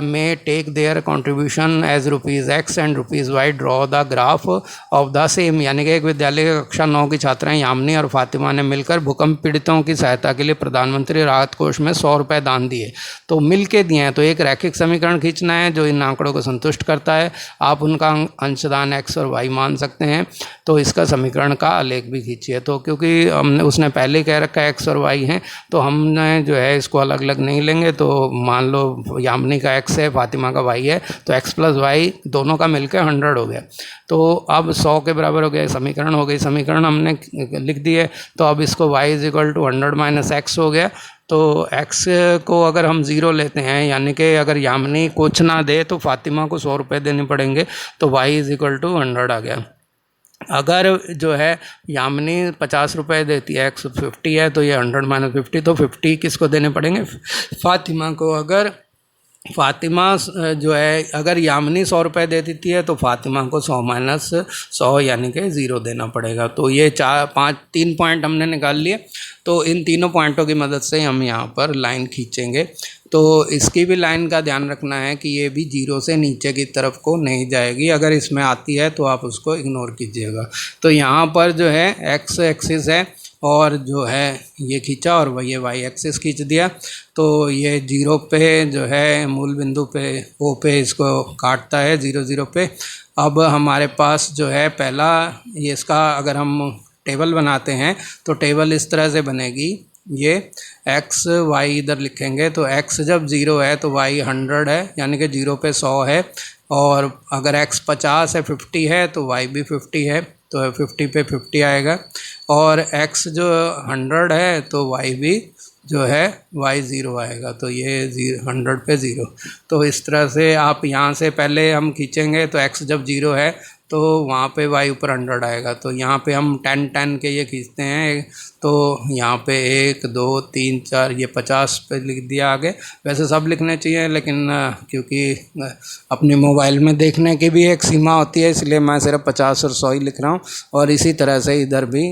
may take their contribution as ₹x and ₹y. draw the graph of the same। यानी कि एक विद्यालय की कक्षा 9 की छात्राएं यामिनी और फातिमा ने मिलकर भूकंप पीड़ितों की सहायता के लिए प्रधानमंत्री राहत कोष में ₹100 दान दिए। तो मिल के दिए हैं, तो एक रैखिक समीकरण खींचना है जो इन आंकड़ों को संतुष्ट करता है। आप उनका अंशदान x और y मान सकते हैं। तो इसका समीकरण का आलेख भी खींचिए। तो क्योंकि हमने उसने पहले ही कह रखा है x और y हैं, तो हमने जो है इसको अलग अलग नहीं लेंगे। तो मान लो यामिनी का x है, फातिमा का y है, तो x + y दोनों का मिलकर 100 हो गया। तो अब 100 के बराबर हो गया, समीकरण हो गई। समीकरण हमने लिख दिए। तो अब इसको y = 100 - x हो गया। तो x को अगर हम 0 लेते हैं, यानी कि अगर यामिनी कुछ ना दे तो फातिमा को ₹100 देने पड़ेंगे, तो y = 100 आ गया। अगर जो है यामिनी ₹50 देती है, x 50 है, तो ये 100 - 50, तो 50 किसको देने पड़ेंगे? फातिमा को। अगर फातिमा जो है, अगर यामिनी ₹100 दे देती है तो फातिमा को 100 - 100 यानी कि 0 देना पड़ेगा। तो ये 3 पॉइंट हमने निकाल लिए। तो इन तीनों पॉइंटों की मदद से हम यहाँ पर लाइन खींचेंगे। तो इसकी भी लाइन का ध्यान रखना है कि ये भी 0 से नीचे की तरफ को नहीं जाएगी। अगर इसमें आती है तो आप उसको इग्नोर कीजिएगा। तो यहाँ पर जो है x एक्सिस है और जो है ये खींचा और वही y एक्सिस खींच दिया। तो ये 0 पे जो है मूल बिंदु पे O पे इसको काटता है 0 0 पे। अब हमारे पास जो है पहला ये इसका अगर हम टेबल बनाते हैं तो टेबल इस तरह से बनेगी। ये x y इधर लिखेंगे, तो x जब 0 है तो y 100 है, यानी कि 0 पे 100 है। और अगर x 50 है, 50 है, तो y भी 50 है, तो 50 पे 50 आएगा। और x जो 100 है तो y भी जो है y 0 आएगा, तो ये 100 पे 0। तो इस तरह से आप यहाँ से पहले हम खींचेंगे, तो x जब 0 है तो वहाँ पे y ऊपर 100 आएगा। तो यहाँ पे हम 10 के ये खींचते हैं, तो यहाँ पे 1 2 3 4 ये 50 पे लिख दिया आगे। वैसे सब लिखने चाहिए, लेकिन क्योंकि अपने मोबाइल में देखने की भी एक सीमा होती है, इसलिए मैं सिर्फ 50 और 100 ही लिख रहा हूँ। और इसी तरह से इधर भी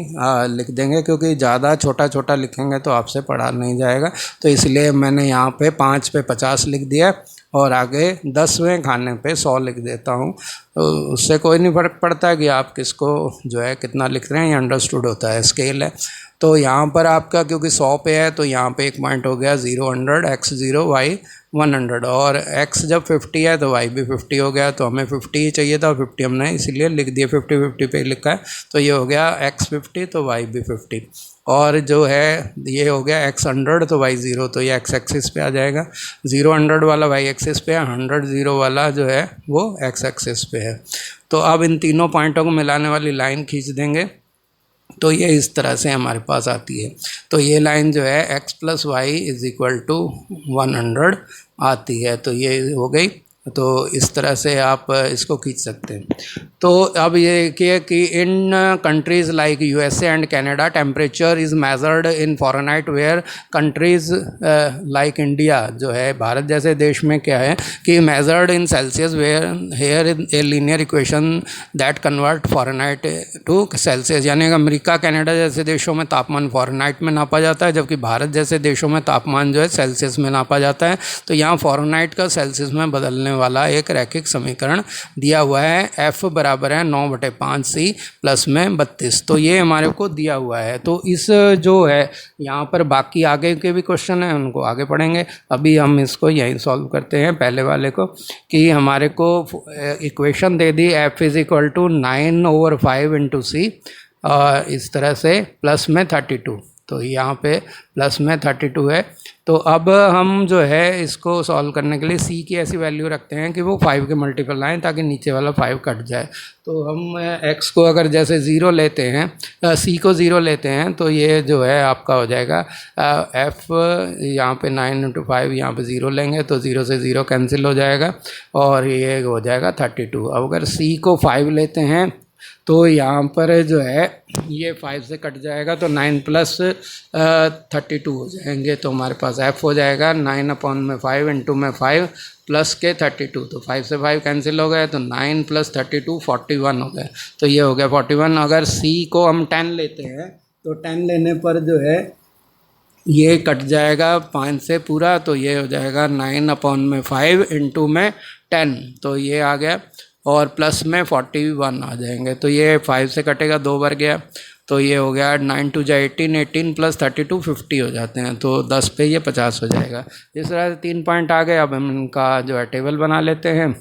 लिख देंगे, क्योंकि ज़्यादा छोटा छोटा लिखेंगे तो आपसे पढ़ा नहीं जाएगा। तो इसलिए मैंने यहाँ पे 5 पे 50 लिख दिया और आगे 10वें खाने पे 100 लिख देता हूँ। तो उससे कोई नहीं फ़र्क पड़ता कि आप किसको जो है कितना लिख रहे हैं, ये अंडरस्टूड होता है, स्केल है। तो यहाँ पर आपका क्योंकि 100 पे है तो यहाँ पे एक पॉइंट हो गया 0 100, x 0 y 100। और x जब 50 है तो y भी 50 हो गया, तो हमें 50 ही चाहिए था, 50 हमने इसीलिए लिख दिया, 50 50 पे लिखा है। तो ये हो गया x 50 तो y भी 50। और जो है ये हो गया x 100 तो y 0, तो ये x एक्सिस पे आ जाएगा। 0 100 वाला y एक्सिस पे है, 100 0 वाला जो है वो x एक्सिस पे है। तो अब इन तीनों पॉइंटों को मिलाने वाली लाइन खींच देंगे, तो ये इस तरह से हमारे पास आती है। तो ये लाइन जो है x + y = 100 आती है। तो ये हो गई। तो इस तरह से आप इसको खींच सकते हैं। तो अब ये देखिए कि इन countries like USA and Canada temperature is measured in Fahrenheit, where countries like India जो है भारत जैसे देश में क्या है कि measured in Celsius, where here a linear equation that convert Fahrenheit to Celsius. यानी अमेरिका कनाडा जैसे देशों में तापमान फ़ारेनहाइट में नापा जाता है, जबकि भारत जैसे देशों में तापमान जो है सेल्सियस में नापा जाता है। तो यहाँ फ़ारेनहाइट का सेल्सियस में बदलने वाला एक रैखिक समीकरण दिया हुआ है। F बराबर है 9/5C प्लस में 32। तो ये हमारे को दिया हुआ है। तो इस जो है यहाँ पर बाकी आगे के भी क्वेश्चन हैं, उनको आगे पढ़ेंगे। अभी हम इसको यहीं सॉल्व करते हैं पहले वाले को, कि हमारे को इक्वेशन दे दी F = 9/5 × C इस तरह से प्लस में 32। तो यहाँ पे प्लस में 32 है। तो अब हम जो है इसको सॉल्व करने के लिए c की ऐसी वैल्यू रखते हैं कि वो 5 के मल्टीपल आएँ ताकि नीचे वाला 5 कट जाए। तो हम x को अगर जैसे 0 लेते हैं, c को 0 लेते हैं, तो ये जो है आपका हो जाएगा f यहाँ पे 9 × 5, यहाँ पे 0 लेंगे तो 0 से 0 कैंसिल हो जाएगा और ये हो जाएगा 32। अब अगर c को 5 लेते हैं तो यहाँ पर जो है ये 5 से कट जाएगा तो 9 + 32 हो जाएंगे। तो हमारे पास f हो जाएगा 9/5 इंटू में 5 प्लस के 32। तो 5 से 5 कैंसिल हो गए तो 9 + 32 41 हो गए। तो ये हो गया 41। अगर c को हम 10 लेते हैं तो 10 लेने पर जो है ये कट जाएगा 5 से पूरा, तो ये हो जाएगा 9/5 इंटू में 10, तो ये आ गया और प्लस में 41 आ जाएंगे। तो ये 5 से कटेगा 2 बार गया, तो ये हो गया 9 2 18, 18 + 32 50 हो जाते हैं। तो 10 पे ये 50 हो जाएगा। इस तरह से 3 पॉइंट आ गए। अब हम इनका जो है टेबल बना लेते हैं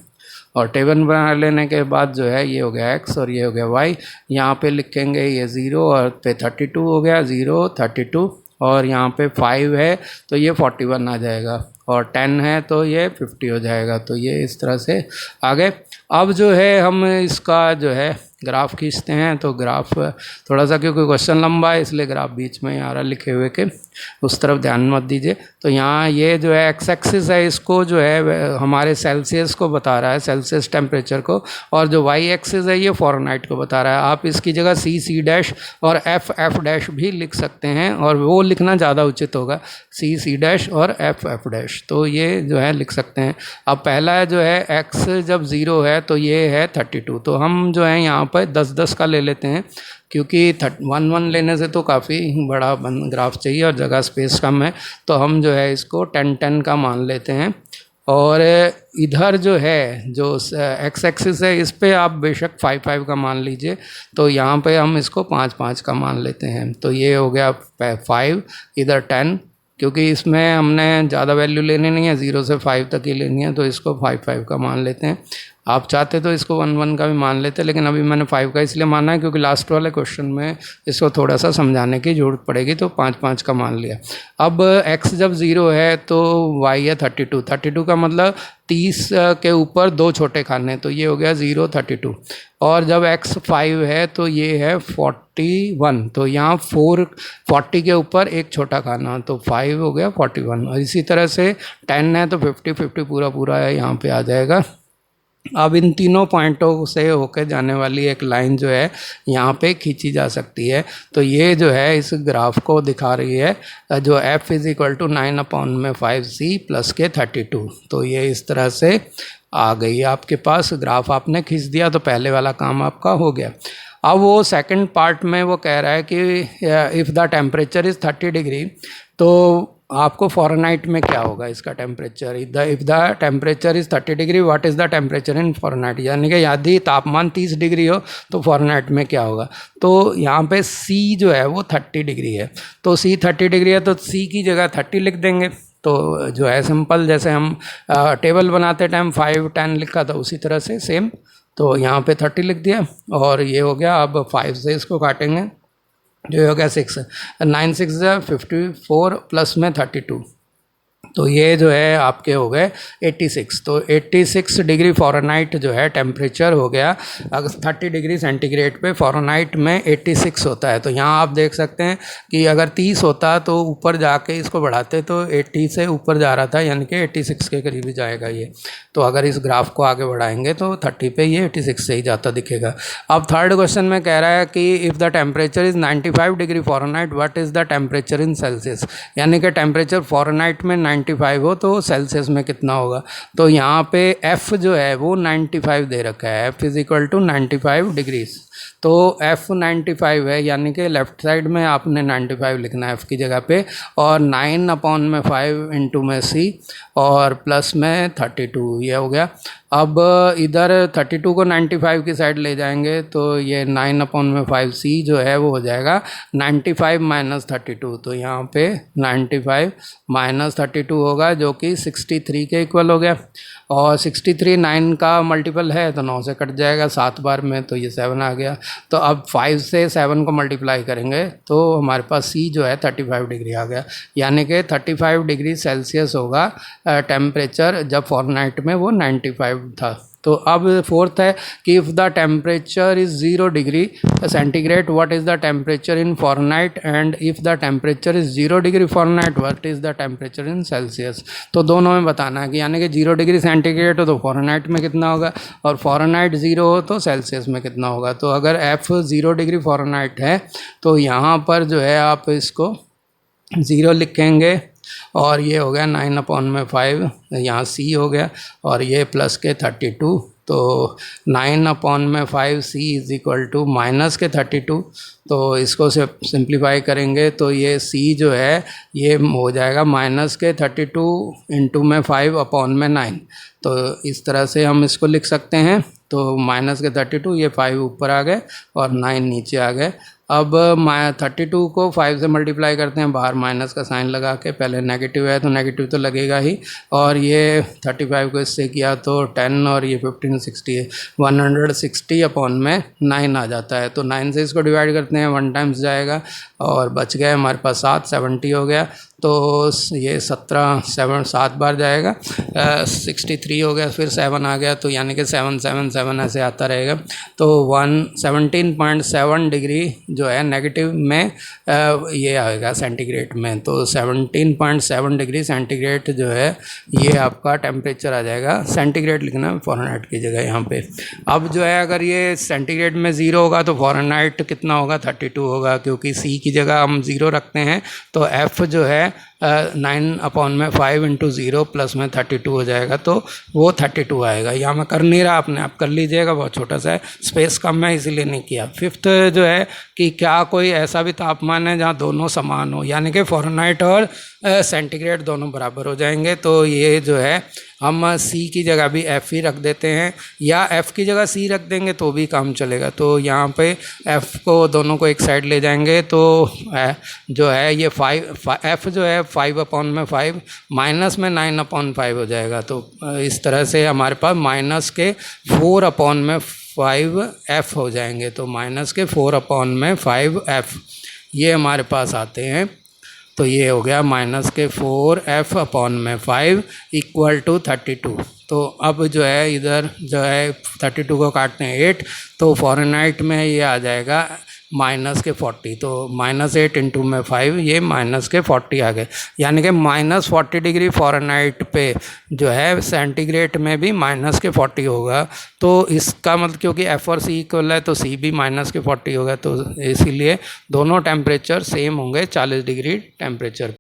और टेबल बना लेने के बाद जो है ये हो गया x और ये हो गया y। यहाँ पे लिखेंगे ये 0 और पे 32 हो गया, 0 32 और यहाँ पे 5 है तो ये 41 आ जाएगा और 10 है तो ये 50 हो जाएगा। तो ये इस तरह से आगे। अब जो है हम इसका जो है ग्राफ खींचते हैं। तो ग्राफ थोड़ा सा क्योंकि क्वेश्चन लंबा है इसलिए ग्राफ बीच में आ रहा लिखे हुए के, उस तरफ ध्यान मत दीजिए। तो यहाँ ये जो है एक्स एक्सिस है इसको जो है हमारे सेल्सियस को बता रहा है, सेल्सियस टेम्परेचर को, और जो वाई एक्सिस है ये फ़ारेनहाइट को बता रहा है। आप इसकी जगह C और F भी लिख सकते हैं और वो लिखना ज़्यादा उचित होगा, C और F। तो ये जो है लिख सकते हैं। अब पहला जो है x जब 0 है तो ये है 32। तो हम जो है यहाँ पर 10-10 का ले लेते हैं क्योंकि 1-1 लेने से तो काफ़ी बड़ा ग्राफ चाहिए और जगह स्पेस कम है। तो हम जो है इसको 10-10 का मान लेते हैं और इधर जो है जो एक्स एक्सिस है इस पे आप बेशक 5-5 का मान लीजिए। तो यहाँ पे हम इसको 5-5 का मान लेते हैं। तो ये हो गया 5, इधर 10, क्योंकि इसमें हमने ज़्यादा वैल्यू लेनी नहीं है, 0 से 5 तक ही लेनी है, तो इसको 5-5 का मान लेते हैं। आप चाहते तो इसको 1-1 का भी मान लेते, लेकिन अभी मैंने 5 का इसलिए माना है क्योंकि लास्ट वाले क्वेश्चन में इसको थोड़ा सा समझाने की ज़रूरत पड़ेगी, तो 5-5 का मान लिया। अब x जब 0 है तो y है 32 का मतलब 30 के ऊपर 2 छोटे खाने, तो ये हो गया 0 32। और जब x 5 है तो ये है 41, तो यहाँ 40 के ऊपर एक छोटा खाना, तो 5 हो गया 41। और इसी तरह से 10 है तो 50 पूरा है यहाँ पे आ जाएगा। अब इन तीनों पॉइंटों से होकर जाने वाली एक लाइन जो है यहाँ पे खींची जा सकती है। तो ये जो है इस ग्राफ को दिखा रही है जो f = 9/5c प्लस के 32। तो ये इस तरह से आ गई आपके पास, ग्राफ आपने खींच दिया तो पहले वाला काम आपका हो गया। अब वो सेकंड पार्ट में वो कह रहा है कि if the temperature is 30 degree, तो आपको फ़ारेनहाइट में क्या होगा इसका temperature. If the temperature is 30 degree what is the temperature in Fahrenheit, यानी कि यदि तापमान 30 डिग्री हो तो फ़ारेनहाइट में क्या होगा। तो यहाँ पे C जो है वो 30 डिग्री है, तो C 30 डिग्री है तो C की जगह 30 लिख देंगे। तो जो है सिंपल, जैसे हम टेबल बनाते टाइम 5-10 लिखा था उसी तरह से सेम, तो यहाँ पे 30 लिख दिया और ये हो गया। अब 5 से इसको काटेंगे जो हो गया 6, 9 6 54 प्लस में 32, तो ये जो है आपके हो गए 86। तो 86 डिग्री फ़ारेनहाइट जो है टेम्परेचर हो गया। अगर 30 डिग्री सेंटीग्रेड पे फ़ारेनहाइट में 86 होता है। तो यहाँ आप देख सकते हैं कि अगर 30 होता तो ऊपर जाके इसको बढ़ाते तो 80 से ऊपर जा रहा था, यानी कि 86 के करीब ही जाएगा ये। तो अगर इस ग्राफ को आगे बढ़ाएंगे तो 30 पे ये 86 से ही जाता दिखेगा। अब थर्ड क्वेश्चन में कह रहा है कि if the temperature is 95 degree Fahrenheit what is the temperature in Celsius, यानी कि टेम्परेचर फ़ारेनहाइट में 95 हो तो सेल्सियस में कितना होगा। तो यहाँ पे F जो है वो 95 दे रखा है, F = 95 डिग्रीज। तो F 95 है, यानी कि लेफ़्ट साइड में आपने 95 लिखना है F की जगह पे, और 9/5 इंटू में C और प्लस में 32, ये हो गया। अब इधर 32 को 95 की साइड ले जाएंगे तो ये 9/5C जो है वो हो जाएगा 95 - 32। तो यहाँ पे 95 - 32 होगा जो कि 63 के इक्वल हो गया। और 63 9 का मल्टीपल है तो 9 से कट जाएगा 7 बार में, तो ये 7 आ गया। तो अब 5 से 7 को मल्टीप्लाई करेंगे तो हमारे पास सी जो है 35 डिग्री आ गया, यानी कि 35 डिग्री सेल्सियस होगा टेम्परेचर, जब फॉरेनहाइट में वो 95 था। तो अब फोर्थ है कि if the temperature is 0 degree centigrade what is the temperature in Fahrenheit, and if the temperature is 0 degree Fahrenheit what is the temperature in Celsius. तो दोनों में बताना है कि यानी कि 0 डिग्री सेंटीग्रेड हो तो फॉरेनहाइट में कितना होगा, और फॉरेनहाइट 0 हो तो सेल्सियस में कितना होगा। तो अगर F 0 डिग्री फॉरेनहाइट है तो यहाँ पर जो है आप इसको 0 लिखेंगे, और ये हो गया 9/5, यहाँ सी हो गया, और ये प्लस के 32, तो 9/5 सी इज़ इक्वल टू माइनस के 32। तो इसको से सिंप्लीफाई करेंगे तो ये सी जो है ये हो जाएगा माइनस के 32 इंटू में 5/9। तो इस तरह से हम इसको लिख सकते हैं। तो माइनस के 32, ये 5 ऊपर आ गए और 9 नीचे आ गए। अब 32 को 5 से मल्टीप्लाई करते हैं, बाहर माइनस का साइन लगा के, पहले नेगेटिव है तो नेगेटिव तो लगेगा ही, और ये 35 को इससे किया तो 10 और ये 15 60 है, 160/9 आ जाता है। तो 9 से इसको डिवाइड करते हैं, 1 टाइम्स जाएगा और बच गए हमारे पास 7, 70 हो गया। तो ये 7 बार जाएगा, 63 हो गया, फिर 7 आ गया, तो यानी कि 7 7 7 ऐसे आता रहेगा। तो 17.7 डिग्री जो है नेगेटिव में ये आएगा सेंटीग्रेड में। तो 17.7 डिग्री सेंटीग्रेड जो है ये आपका टेम्परेचर आ जाएगा। सेंटीग्रेड लिखना है फॉरेनहाइट की जगह यहाँ पे। अब जो है अगर ये सेंटीग्रेड में 0 होगा तो फॉरेनहाइट कितना होगा, 32 होगा, क्योंकि सी की जगह हम 0 रखते हैं। तो एफ़ जो है 9/5 इंटू 0 प्लस में 32 हो जाएगा, तो वो 32 आएगा। यहाँ मैं कर नहीं रहा, आपने आप कर लीजिएगा, बहुत छोटा सा है, स्पेस कम है इसीलिए नहीं किया। फिफ्थ जो है कि क्या कोई ऐसा भी तापमान है जहाँ दोनों समान हो, यानी कि फॉरेनहाइट और सेंटीग्रेड दोनों बराबर हो जाएंगे। तो ये जो है हम सी की जगह भी एफ़ ही रख देते हैं, या एफ़ की जगह सी रख देंगे तो भी काम चलेगा। तो यहाँ पे एफ़ को दोनों को एक साइड ले जाएंगे तो जो है ये 5 एफ़ जो है 5/5 माइनस में 9/5 हो जाएगा। तो इस तरह से हमारे पास माइनस के 4/5 एफ़ हो जाएंगे। तो माइनस के 4/5 एफ़ ये हमारे पास आते हैं। तो ये हो गया माइनस के 4F/5 इक्वल टू 32। तो अब जो है इधर जो है 32 को काटते हैं 8, तो फॉरेनहाइट में ये आ जाएगा माइनस के 40। तो -8 इंटू में 5, ये माइनस के 40 आ गए, यानी कि -40 डिग्री फॉरेनहाइट पे जो है सेंटीग्रेड में भी माइनस के 40 होगा। तो इसका मतलब क्योंकि एफ़ और सी इक्वल है तो सी भी माइनस के 40 होगा, तो इसीलिए दोनों टेम्परेचर सेम होंगे 40 डिग्री टेम्परेचर।